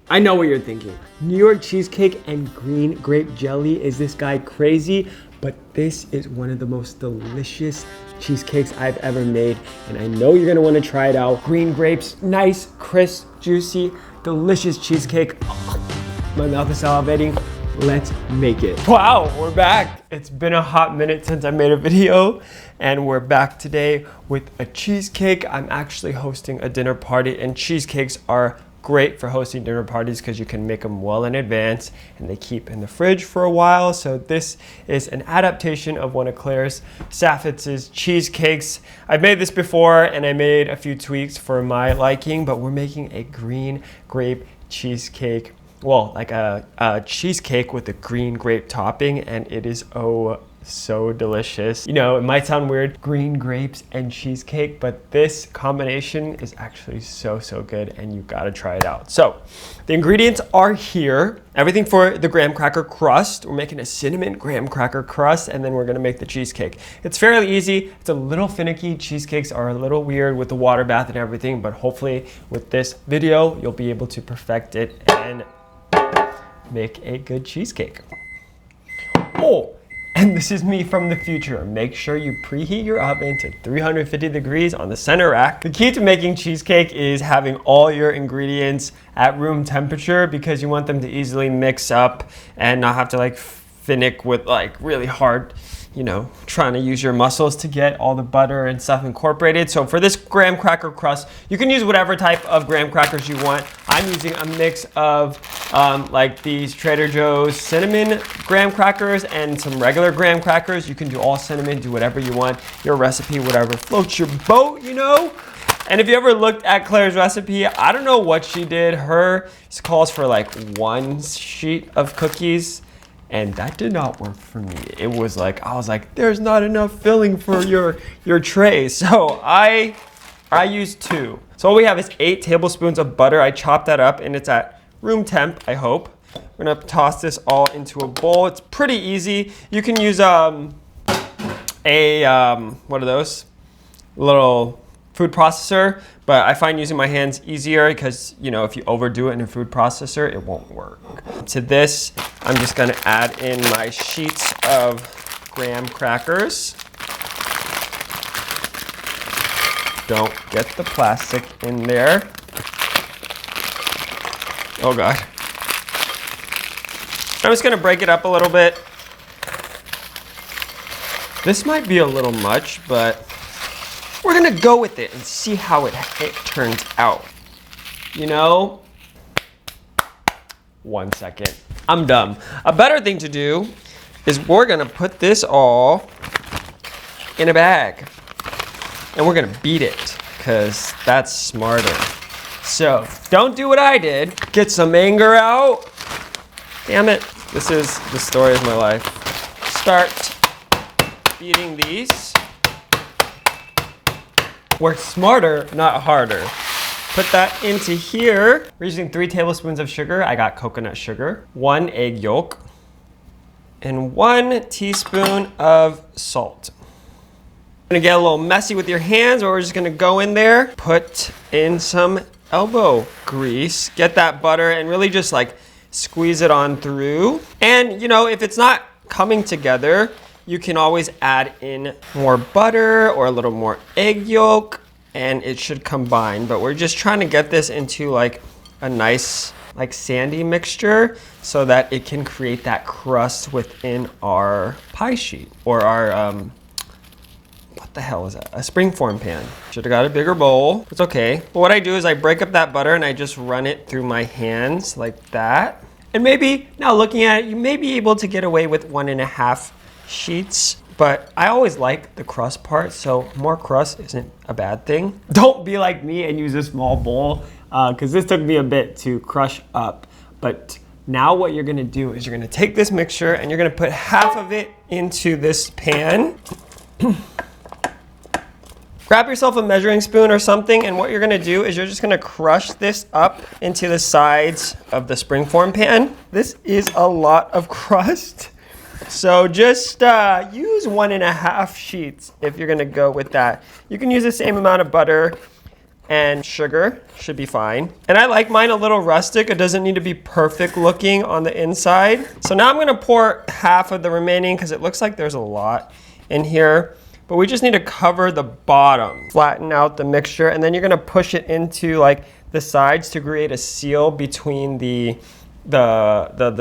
I know what you're thinking. New York cheesecake and green grape jelly. Is this guy crazy? But this is one of the most delicious cheesecakes I've ever made, and I know you're gonna wanna try it out. Green grapes, nice, crisp, juicy, delicious cheesecake. My mouth is salivating. Let's make it. Wow, we're back. It's been a hot minute since I made a video, and we're back today with a cheesecake. I'm actually hosting a dinner party, and cheesecakes are great for hosting dinner parties because you can make them well in advance and they keep in the fridge for a while. So this is an adaptation of one of Claire's Saffitz's cheesecakes. I've made this before and I made a few tweaks for my liking, but we're making a green grape cheesecake. Well, like a cheesecake with a green grape topping, and it is so delicious. You know, it might sound weird, green grapes and cheesecake, but this combination is actually so good, and you gotta try it out. So the ingredients are here. Everything for the graham cracker crust. We're making a cinnamon graham cracker crust, and then we're gonna make the cheesecake. It's fairly easy. It's a little finicky. Cheesecakes are a little weird with the water bath and everything, but hopefully with this video, you'll be able to perfect it and make a good cheesecake. Oh, and this is me from the future. Make sure you preheat your oven to 350 degrees on the center rack. The key to making cheesecake is having all your ingredients at room temperature because you want them to easily mix up and not have to like finick with like really hard, you know, trying to use your muscles to get all the butter and stuff incorporated. So for this graham cracker crust, you can use whatever type of graham crackers you want. I'm using a mix of like these Trader Joe's cinnamon graham crackers and some regular graham crackers. You can do all cinnamon, do whatever you want. Your recipe, whatever floats your boat, you know? And if you ever looked at Claire's recipe, I don't know what she did. Hers calls for like 1 sheet of cookies. And that did not work for me. It was like, I was like, there's not enough filling for your tray. So I used 2. So what we have is 8 tablespoons of butter. I chopped that up and it's at room temp, I hope. We're gonna toss this all into a bowl. It's pretty easy. You can use what are those? Little food processor, but I find using my hands easier because, you know, if you overdo it in a food processor, it won't work. To this, I'm just gonna add in my sheets of graham crackers. Don't get the plastic in there. Oh God. I'm just gonna break it up a little bit. This might be a little much, but we're gonna go with it and see how it turns out. You know? 1 second. I'm dumb. A better thing to do is we're gonna put this all in a bag and we're gonna beat it because that's smarter. So don't do what I did. Get some anger out. Damn it. This is the story of my life. Start beating these. Work smarter, not harder. Put that into here. We're using 3 tablespoons of sugar. I got coconut sugar, 1 egg yolk, and 1 teaspoon of salt. Gonna get a little messy with your hands, but we're just gonna go in there, put in some elbow grease, get that butter, and really just like squeeze it on through. And you know, if it's not coming together, you can always add in more butter or a little more egg yolk and it should combine. But we're just trying to get this into like a nice like sandy mixture so that it can create that crust within our pie sheet or our, what the hell is that? A springform pan. Should have got a bigger bowl. It's okay. But what I do is I break up that butter and I just run it through my hands like that. And maybe now looking at it, you may be able to get away with 1.5 sheets, but I always like the crust part, so more crust isn't a bad thing. Don't be like me and use a small bowl, because this took me a bit to crush up. But now what you're gonna do is you're gonna take this mixture and you're gonna put half of it into this pan. Grab yourself a measuring spoon or something, and what you're gonna do is you're just gonna crush this up into the sides of the springform pan. This is a lot of crust. So just use 1.5 sheets if you're gonna go with that. You can use the same amount of butter. and sugar should be fine. And I like mine a little rustic. It doesn't need to be perfect looking on the inside. So now I'm gonna pour half of the remaining because it looks like there's a lot in here. But we just need to cover the bottom, flatten out the mixture, and then you're gonna push it into like the sides to create a seal between the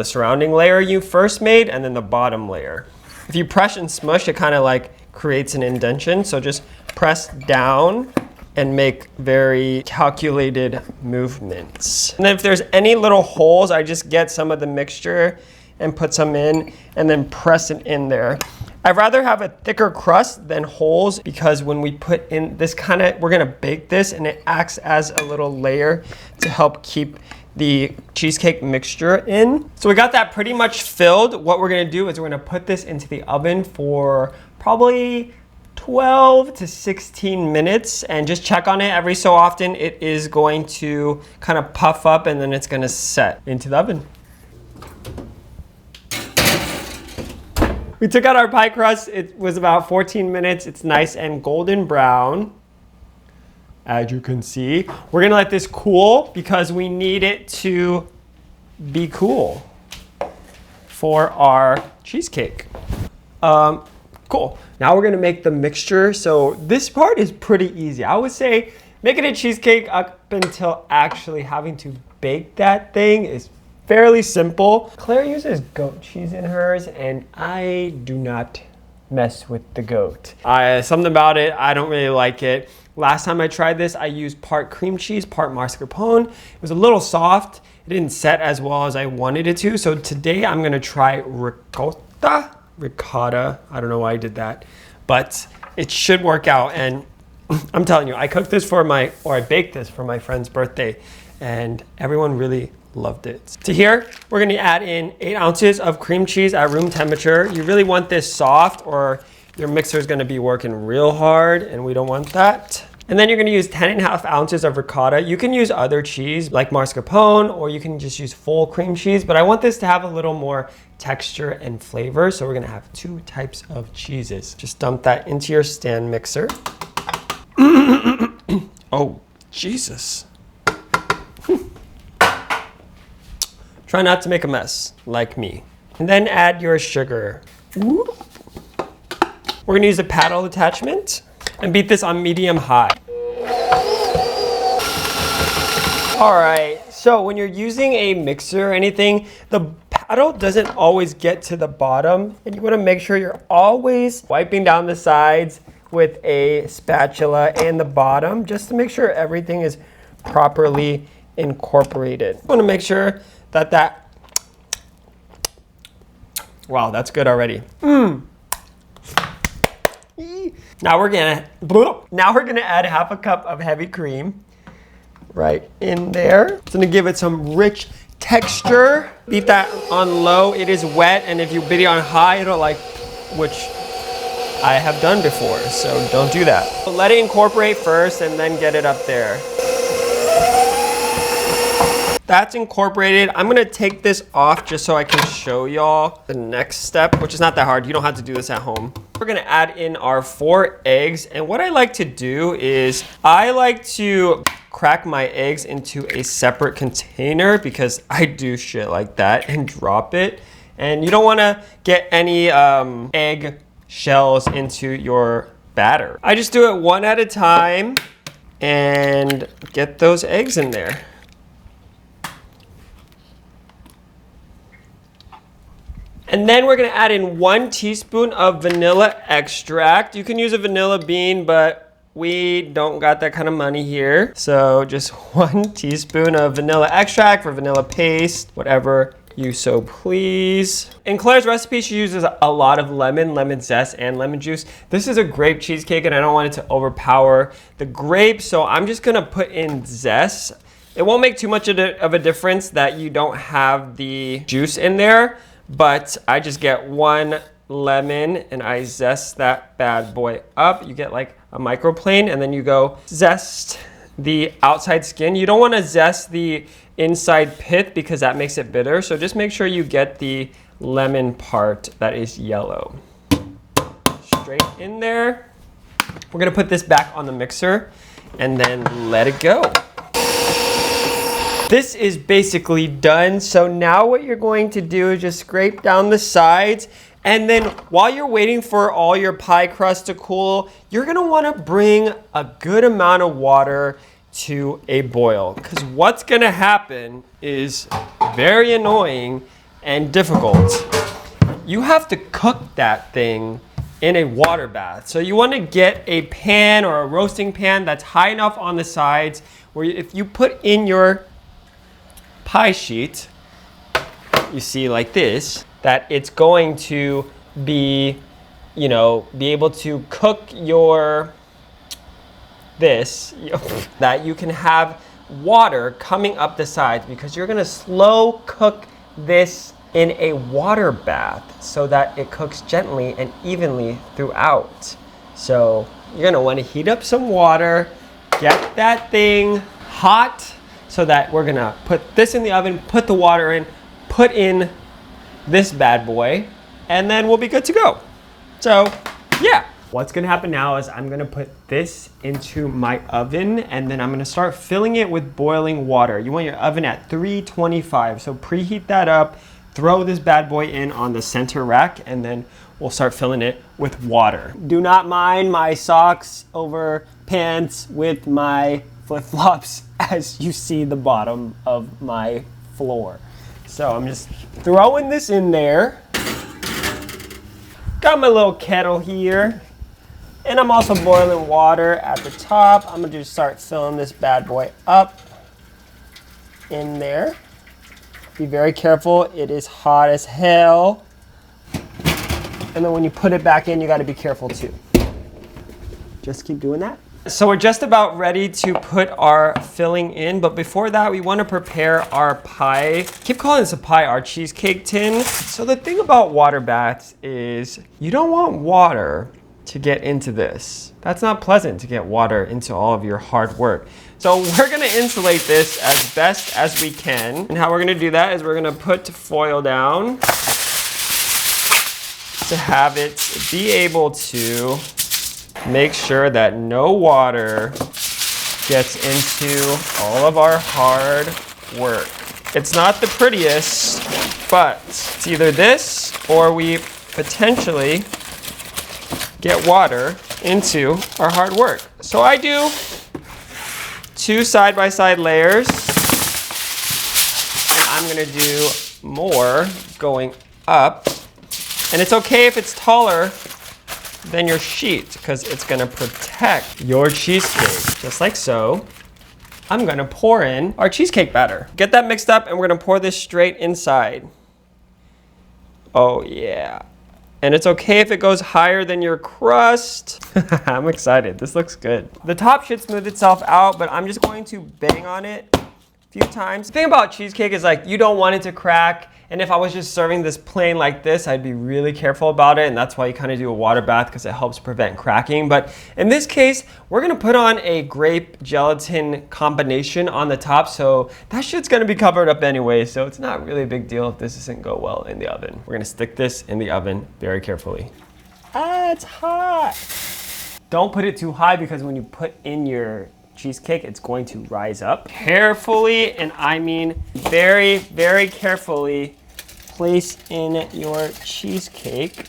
surrounding layer you first made and then the bottom layer. If you press and smush, it kind of like creates an indentation. So just press down and make very calculated movements. And then if there's any little holes, I just get some of the mixture and put some in and then press it in there. I'd rather have a thicker crust than holes because when we put in this we're gonna bake this and it acts as a little layer to help keep the cheesecake mixture in. So we got that pretty much filled. What we're gonna do is we're gonna put this into the oven for probably 12 to 16 minutes and just check on it every so often. It is going to kind of puff up and then it's gonna set into the oven. We took out our pie crust. It was about 14 minutes. It's nice and golden brown, as you can see. We're gonna let this cool because we need it to be cool for our cheesecake. Cool. Now we're gonna make the mixture. So this part is pretty easy. I would say making a cheesecake up until actually having to bake that thing is fairly simple. Claire uses goat cheese in hers and I do not mess with the goat. Something about it, I don't really like it. Last time I tried this, I used part cream cheese, part mascarpone. It was a little soft. It didn't set as well as I wanted it to. So today I'm gonna try ricotta. I don't know why I did that, but it should work out. And I'm telling you, I baked this for my friend's birthday and everyone really loved it. To here, we're gonna add in 8 ounces of cream cheese at room temperature. You really want this soft or your mixer is gonna be working real hard and we don't want that. And then you're gonna use 10.5 ounces of ricotta. You can use other cheese like mascarpone or you can just use full cream cheese, but I want this to have a little more texture and flavor. So we're gonna have 2 types of cheeses. Just dump that into your stand mixer. Oh, Jesus. Try not to make a mess, like me. And then add your sugar. We're gonna use a paddle attachment and beat this on medium-high. All right, so when you're using a mixer or anything, the paddle doesn't always get to the bottom, and you wanna make sure you're always wiping down the sides with a spatula and the bottom, just to make sure everything is properly incorporated. You wanna make sure that wow, that's good already. Now we're gonna add half a cup of heavy cream right in there. It's gonna give it some rich texture. Beat that on low. It is wet, and if you beat it on high, it'll which I have done before, so don't do that. Let it incorporate first and then get it up there. That's incorporated. I'm gonna take this off just so I can show y'all the next step, which is not that hard. You don't have to do this at home. We're gonna add in our 4 eggs. And what I like to do is I like to crack my eggs into a separate container because I do shit like that and drop it. And you don't wanna get any egg shells into your batter. I just do it one at a time and get those eggs in there. And then we're gonna add in 1 teaspoon of vanilla extract. You can use a vanilla bean, but we don't got that kind of money here. So just 1 teaspoon of vanilla extract for vanilla paste, whatever you so please. In Claire's recipe, she uses a lot of lemon zest, and lemon juice. This is a grape cheesecake and I don't want it to overpower the grape, so I'm just gonna put in zest. It won't make too much of a difference that you don't have the juice in there, but I just get 1 lemon and I zest that bad boy up. You get like a microplane and then you go zest the outside skin. You don't want to zest the inside pith because that makes it bitter. So just make sure you get the lemon part that is yellow. Straight in there. We're gonna put this back on the mixer and then let it go. This is basically done. So now what you're going to do is just scrape down the sides. And then while you're waiting for all your pie crust to cool, you're gonna wanna bring a good amount of water to a boil. Because what's gonna happen is very annoying and difficult. You have to cook that thing in a water bath. So you wanna get a pan or a roasting pan that's high enough on the sides where if you put in your pie sheet, you see like this, that it's going to be, be able to cook that you can have water coming up the sides, because you're gonna slow cook this in a water bath so that it cooks gently and evenly throughout. So you're gonna wanna heat up some water, get that thing hot, so that we're gonna put this in the oven, put the water in, put in this bad boy, and then we'll be good to go. So yeah. What's gonna happen now is I'm gonna put this into my oven, and then I'm gonna start filling it with boiling water. You want your oven at 325, so preheat that up, throw this bad boy in on the center rack, and then we'll start filling it with water. Do not mind my socks over pants with my flip-flops as you see the bottom of my floor. So I'm just throwing this in there. Got my little kettle here. And I'm also boiling water at the top. I'm gonna just start filling this bad boy up in there. Be very careful, it is hot as hell. And then when you put it back in, you gotta be careful too. Just keep doing that. So we're just about ready to put our filling in, but before that, we want to prepare our pie. I keep calling this a pie, our cheesecake tin. So the thing about water baths is you don't want water to get into this. That's not pleasant, to get water into all of your hard work. So we're gonna insulate this as best as we can. And how we're gonna do that is we're gonna put foil down to have it be able to make sure that no water gets into all of our hard work. It's not the prettiest, but it's either this or we potentially get water into our hard work. So I do 2 side-by-side layers, and I'm gonna do more going up. And it's okay if it's taller than your sheet, because it's gonna protect your cheesecake, just like so. I'm gonna pour in our cheesecake batter. Get that mixed up, and we're gonna pour this straight inside. Oh yeah. And it's okay if it goes higher than your crust. I'm excited, this looks good. The top should smooth itself out, but I'm just going to bang on it a few times. The thing about cheesecake is like, you don't want it to crack. And if I was just serving this plain like this, I'd be really careful about it. And that's why you kind of do a water bath, because it helps prevent cracking. But in this case, we're gonna put on a grape gelatin combination on the top. So that shit's gonna be covered up anyway. So it's not really a big deal if this doesn't go well in the oven. We're gonna stick this in the oven very carefully. Ah, it's hot. Don't put it too high, because when you put in your cheesecake, it's going to rise up. Carefully, and I mean very, very carefully, place in your cheesecake.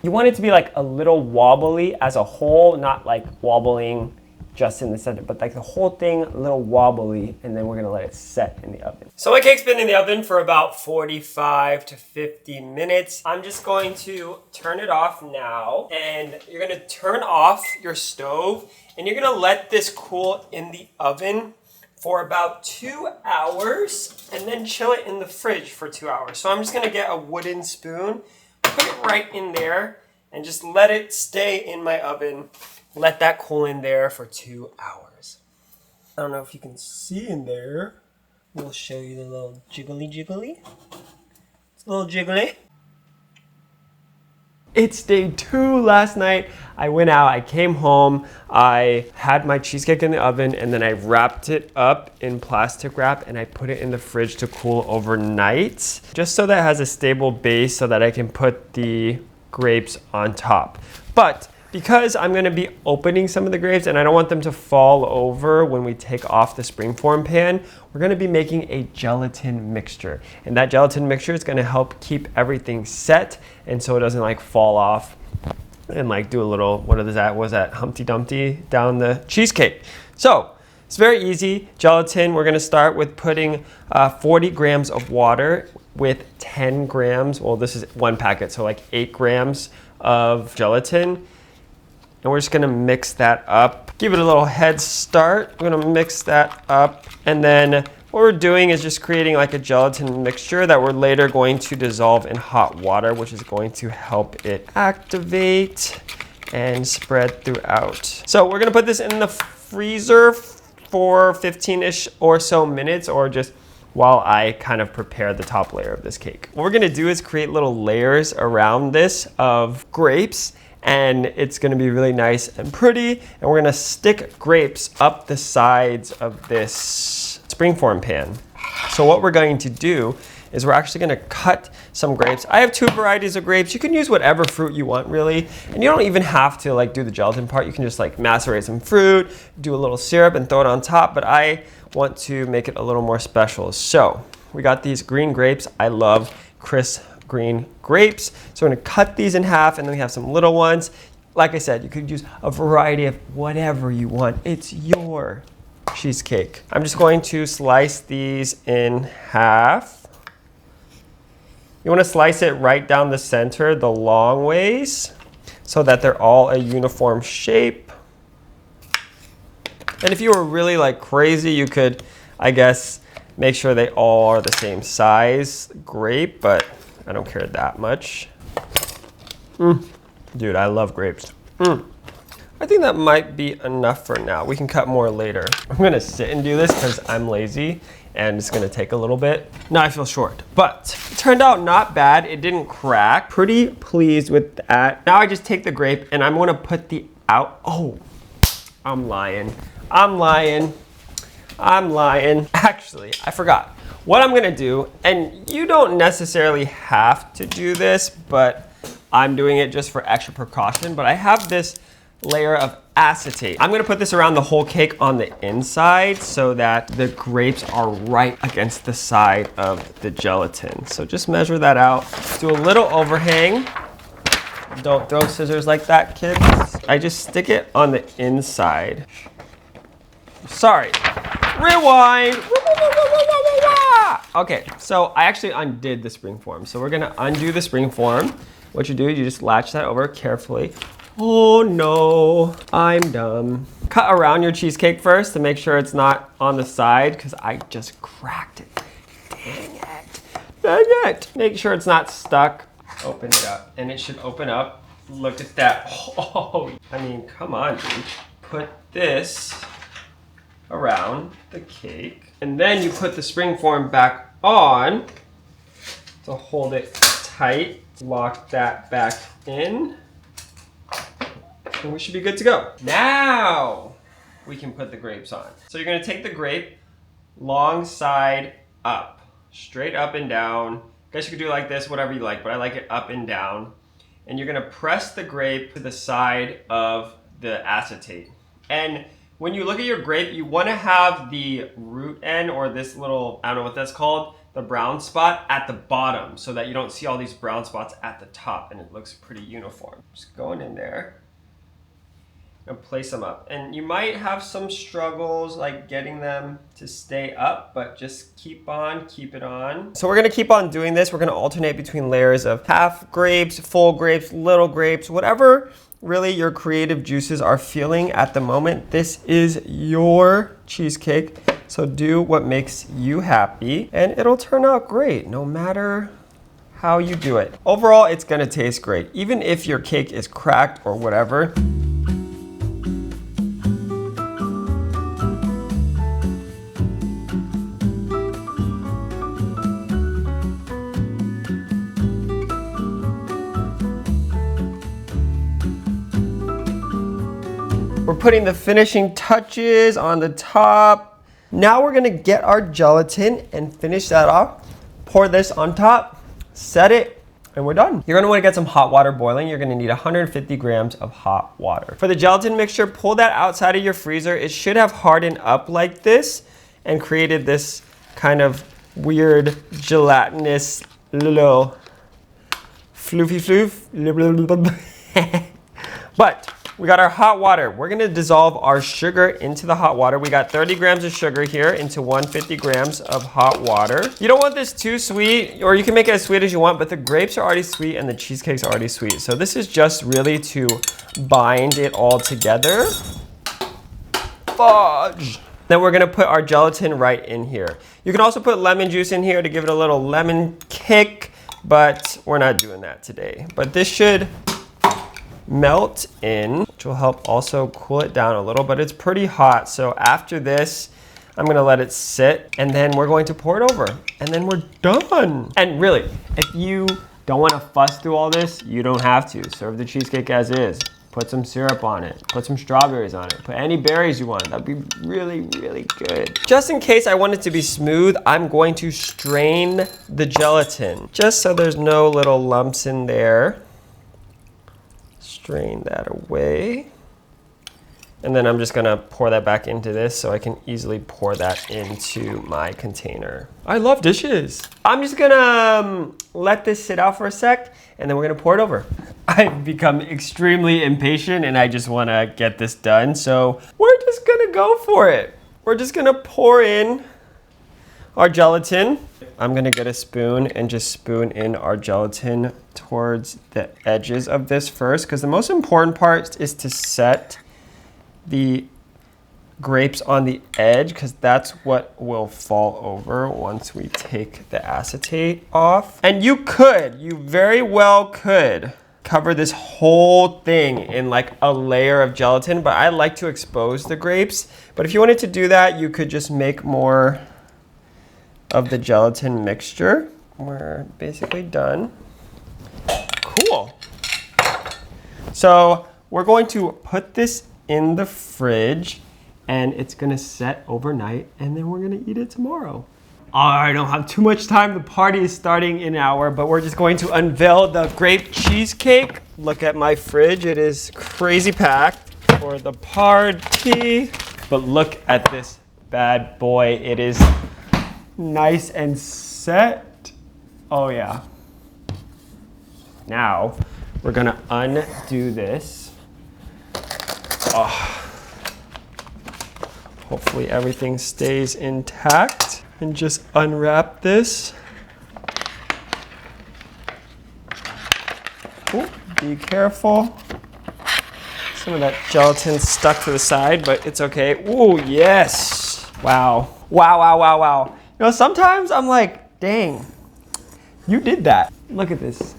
You want it to be like a little wobbly as a whole, not like wobbling just in the center, but like the whole thing a little wobbly, and then we're gonna let it set in the oven. So my cake's been in the oven for about 45 to 50 minutes. I'm just going to turn it off now, and you're gonna turn off your stove, and you're gonna let this cool in the oven for about 2 hours, and then chill it in the fridge for 2 hours. So I'm just gonna get a wooden spoon, put it right in there, and just let it stay in my oven. Let that cool in there for 2 hours. I don't know if you can see in there. We'll show you the little jiggly jiggly. It's a little jiggly. It's day 2 last night. I went out, I came home, I had my cheesecake in the oven, and then I wrapped it up in plastic wrap, and I put it in the fridge to cool overnight, just so that it has a stable base so that I can put the grapes on top. But Because I'm gonna be opening some of the grapes and I don't want them to fall over when we take off the springform pan, we're gonna be making a gelatin mixture. And that gelatin mixture is gonna help keep everything set and so it doesn't like fall off and like do a little, was that Humpty Dumpty down the cheesecake. So it's very easy. Gelatin, we're gonna start with putting 40 grams of water with 10 grams, well this is one packet, so like 8 grams of gelatin. And we're just gonna mix that up. Give it a little head start. We're gonna mix that up. And then what we're doing is just creating like a gelatin mixture that we're later going to dissolve in hot water, which is going to help it activate and spread throughout. So we're gonna put this in the freezer for 15-ish or so minutes, or just while I kind of prepare the top layer of this cake. What we're gonna do is create little layers around this of grapes, and it's gonna be really nice and pretty. And we're gonna stick grapes up the sides of this springform pan. So what we're going to do is we're actually gonna cut some grapes. I have 2 varieties of grapes. You can use whatever fruit you want really. And you don't even have to like do the gelatin part. You can just like macerate some fruit, do a little syrup and throw it on top. But I want to make it a little more special. So we got these green grapes. I love crisp green grapes. So we're gonna cut these in half, and then we have some little ones. Like I said, you could use a variety of whatever you want. It's your cheesecake. I'm just going to slice these in half. You wanna slice it right down the center, the long ways, so that they're all a uniform shape. And if you were really like crazy, you could, I guess, make sure they all are the same size grape, but I don't care that much. Dude, I love grapes. I think that might be enough for now. We can cut more later. I'm gonna sit and do this because I'm lazy and it's gonna take a little bit. Now I feel short, but it turned out not bad. It didn't crack. Pretty pleased with that. Now I just take the grape and I'm gonna put the oh, I'm lying. Actually, I forgot. What I'm gonna do, and you don't necessarily have to do this, but I'm doing it just for extra precaution, but I have this layer of acetate. I'm gonna put this around the whole cake on the inside so that the grapes are right against the side of the gelatin. So just measure that out. Do a little overhang. Don't throw scissors like that, kids. I just stick it on the inside. Sorry, rewind. Okay, so I actually undid the springform. So we're gonna undo the springform. What you do is you just latch that over carefully. Oh no, I'm dumb. Cut around your cheesecake first to make sure it's not on the side, because I just cracked it. Dang it. Make sure it's not stuck. Open it up, and it should open up. Look at that. Oh, I mean, come on, dude. Put this around the cake, and then you put the springform back on to hold it tight. Lock that back in, and we should be good to go. Now we can put the grapes on. So you're gonna take the grape long side up, straight up and down. I guess you could do it like this, whatever you like, but I like it up and down. And you're gonna press the grape to the side of the acetate. And when you look at your grape, you wanna have the root end, or this little, I don't know what that's called, the brown spot at the bottom, so that you don't see all these brown spots at the top, and it looks pretty uniform. Just going in there and place them up. And you might have some struggles like getting them to stay up, but just keep it on. So we're gonna keep on doing this. We're gonna alternate between layers of half grapes, full grapes, little grapes, whatever really your creative juices are feeling at the moment. This is your cheesecake, so do what makes you happy, and it'll turn out great no matter how you do it. Overall, it's gonna taste great, even if your cake is cracked or whatever. We're putting the finishing touches on the top. Now we're gonna get our gelatin and finish that off. Pour this on top, set it and we're done. You're gonna wanna get some hot water boiling. You're gonna need 150 grams of hot water. For the gelatin mixture, pull that outside of your freezer. It should have hardened up like this and created this kind of weird gelatinous little floofy floof. But we got our hot water. We're gonna dissolve our sugar into the hot water. We got 30 grams of sugar here into 150 grams of hot water. You don't want this too sweet, or you can make it as sweet as you want, but the grapes are already sweet and the cheesecake's already sweet. So this is just really to bind it all together. Fudge. Then we're gonna put our gelatin right in here. You can also put lemon juice in here to give it a little lemon kick, but we're not doing that today. But this should melt in, which will help also cool it down a little, but it's pretty hot. So after this, I'm gonna let it sit, and then we're going to pour it over, and then we're done. And really, if you don't wanna fuss through all this, you don't have to. Serve the cheesecake as is. Put some syrup on it, put some strawberries on it, put any berries you want. That'd be really, really good. Just in case I want it to be smooth, I'm going to strain the gelatin, just so there's no little lumps in there. Strain that away. And then I'm just gonna pour that back into this so I can easily pour that into my container. I love dishes. I'm just gonna let this sit out for a sec, and then we're gonna pour it over. I've become extremely impatient and I just wanna get this done, so we're just gonna go for it. We're just gonna pour in our gelatin. I'm gonna get a spoon and just spoon in our gelatin towards the edges of this first, because the most important part is to set the grapes on the edge, because that's what will fall over once we take the acetate off. And you very well could cover this whole thing in like a layer of gelatin, but I like to expose the grapes. But if you wanted to do that, you could just make more of the gelatin mixture. We're basically done. Cool. So we're going to put this in the fridge, and it's gonna set overnight, and then we're gonna eat it tomorrow. I don't have too much time. The party is starting in an hour, but we're just going to unveil the grape cheesecake. Look at my fridge. It is crazy packed for the party. But look at this bad boy. It is nice and set. Oh yeah. Now we're gonna undo this. Oh. Hopefully everything stays intact, and just unwrap this. Ooh, be careful. Some of that gelatin stuck to the side, but it's okay. Ooh, yes. Wow. Wow, wow, wow, wow. You know, sometimes I'm like, dang, you did that. Look at this.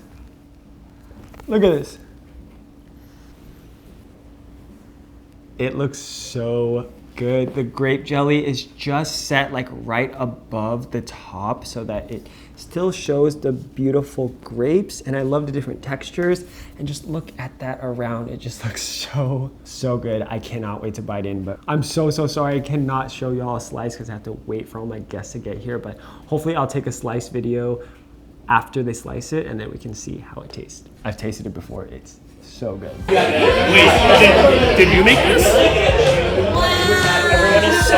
Look at this. It looks so good. The grape jelly is just set like right above the top so that it still shows the beautiful grapes, and I love the different textures. And just look at that around. It just looks so good. I cannot wait to bite in, but I'm so sorry I cannot show y'all a slice because I have to wait for all my guests to get here, but hopefully I'll take a slice video after they slice it, and then we can see how it tastes. I've tasted it before. It's so good. Wait, did you make this? Everyone is so